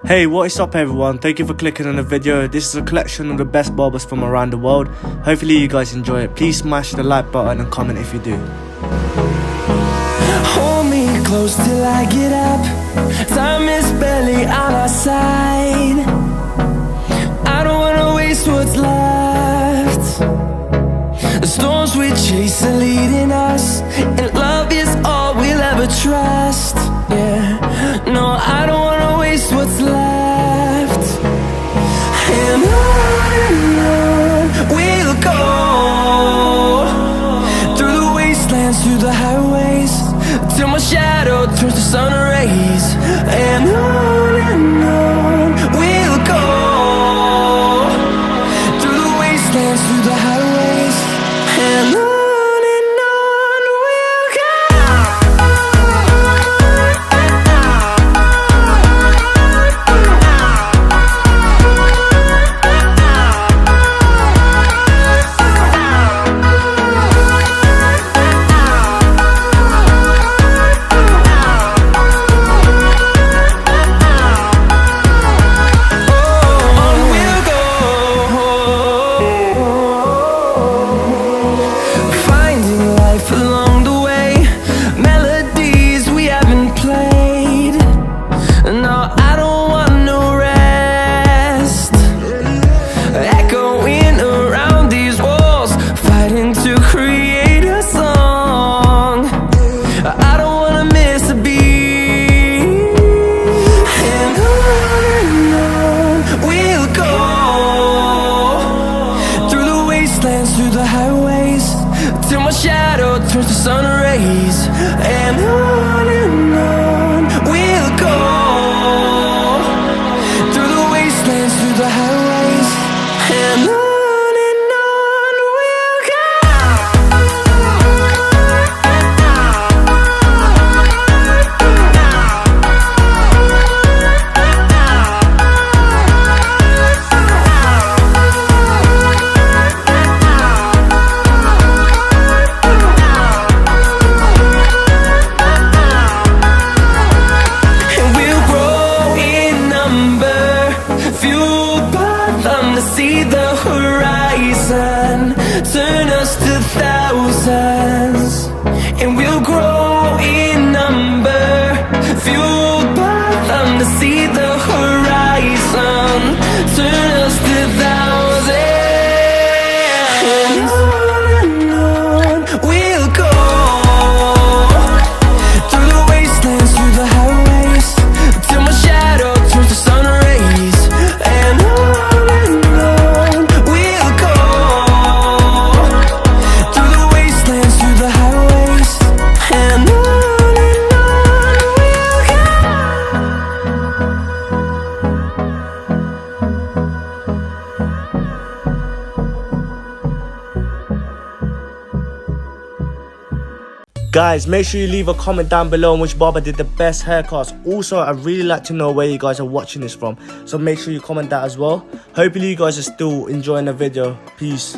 Hey, what is up everyone? Thank you for clicking on the video. This is a collection of the best barbers from around the world. Hopefully you guys enjoy it. Please smash the like button and comment if you do. Hold me close till I get up. Time is barely on our side. I don't wanna waste what's left. The storms we chase are leading us, and love is all we'll ever trust. Yeah, no, I don't wanna waste what's left. And on we'll go, through the wastelands, through the highways, till my shadow turns to sun rays. And on we'll go, through the wastelands, through the highways, and on. Through the highways, till my shadow turns to sun rays. And on we'll go, through the wastelands, through the highways, and on. See the horizon turn us to thousands, and we'll grow in number, fueled by them to see the horizon turn us to thousands. And on we'll go, through the wastelands, through the highways, till my shadow turns to sun rays. And on Guys, make sure you leave a comment down below on which barber did the best haircuts. Also, I'd really like to know where you guys are watching this from, so make sure you comment that as well. Hopefully you guys are still enjoying the video. Peace.